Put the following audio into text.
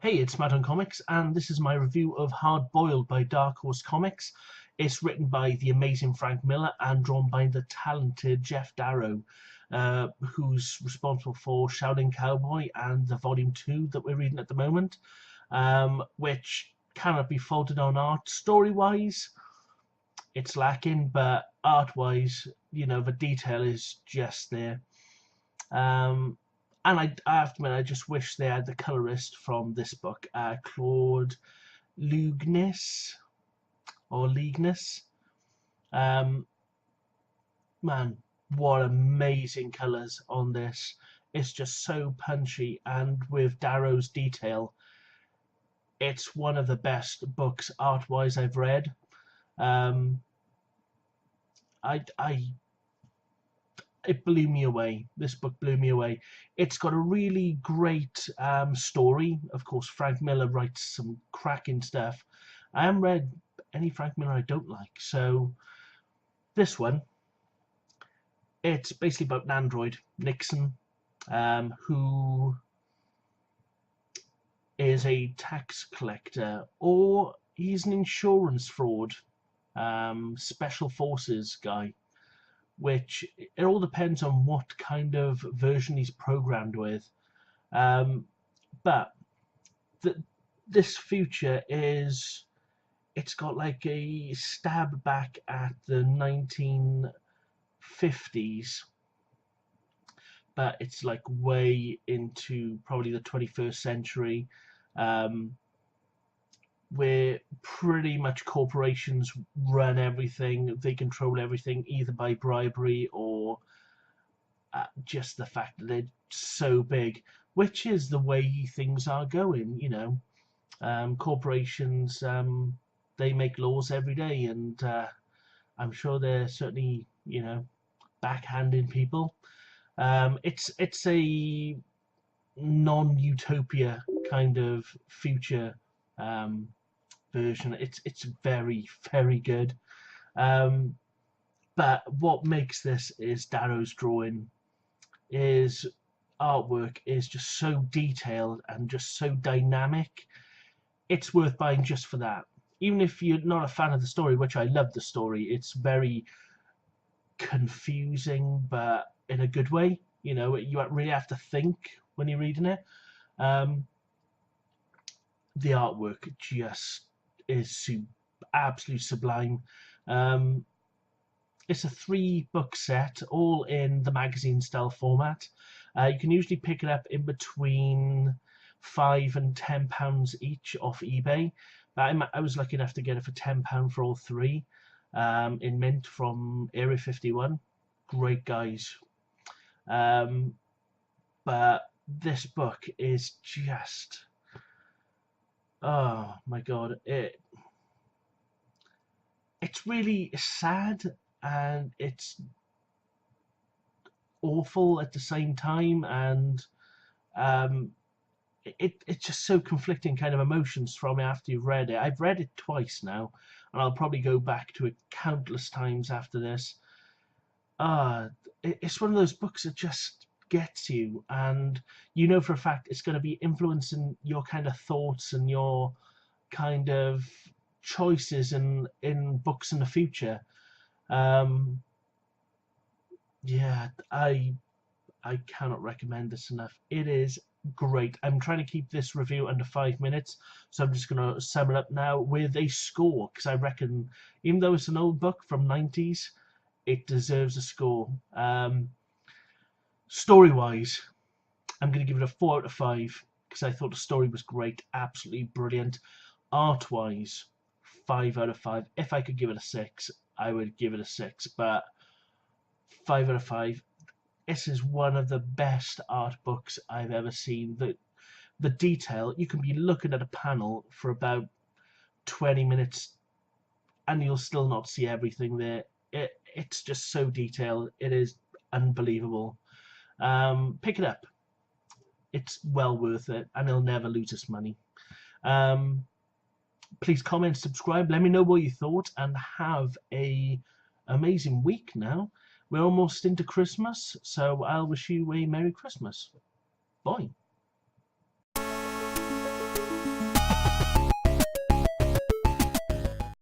Hey, it's Matt on Comics, and this is my review of Hard Boiled by Dark Horse Comics. It's written by the amazing Frank Miller and drawn by the talented Geof Darrow, who's responsible for Shaolin Cowboy and the Volume 2 that we're reading at the moment, which cannot be faulted on art. Story-wise, it's lacking, but art-wise, the detail is just there. And I have to admit, I just wish they had the colorist from this book, Claude Lugnis or Leagness. Man, what amazing colors on this! It's just so punchy, and with Darrow's detail, it's one of the best books art-wise I've read. It blew me away. This book blew me away. It's got a really great story. Of course, Frank Miller writes some cracking stuff. I haven't read any Frank Miller I don't like. So this one, it's basically about an android, Nixon, who is a tax collector, or he's an insurance fraud, special forces guy, which it all depends on what kind of version he's programmed with. But this future it's got like a stab back at the 1950s, but it's like way into probably the 21st century, where pretty much corporations run everything. They control everything, either by bribery or just the fact that they're so big, which is the way things are going. Corporations, they make laws every day, and I'm sure they're certainly backhanding people. It's a non-utopia kind of future version. It's very, very good. But what makes this is Darrow's drawing. His artwork is just so detailed and just so dynamic. It's worth buying just for that. Even if you're not a fan of the story, which I love the story, it's very confusing, but in a good way. You really have to think when you're reading it. The artwork just is absolutely sublime. It's a 3-book set, all in the magazine style format. You can usually pick it up in between £5 and £10 each off eBay. I was lucky enough to get it for £10 for all 3 in mint from Area 51. Great guys. But this book is just, oh my god, it's really sad, and it's awful at the same time, and it's just so conflicting kind of emotions from it after you've read it. I've read it twice now, and I'll probably go back to it countless times after this. It's one of those books that just gets you, and for a fact it's going to be influencing your kind of thoughts and your kind of choices in books in the future. Yeah, I cannot recommend this enough. It is great. I'm trying to keep this review under 5 minutes, so I'm just going to sum it up now with a score, because I reckon, even though it's an old book from 90s, it deserves a score. Story-wise, I'm going to give it a 4 out of 5, because I thought the story was great, absolutely brilliant. Art-wise, 5 out of 5. If I could give it a 6, I would give it a 6, but 5 out of 5. This is one of the best art books I've ever seen. The detail, you can be looking at a panel for about 20 minutes and you'll still not see everything there. It's just so detailed. It is unbelievable. Pick it up. It's well worth it, and it'll never lose its money. Please comment, subscribe, let me know what you thought, and have a amazing week now. We're almost into Christmas, so I'll wish you a Merry Christmas. Bye.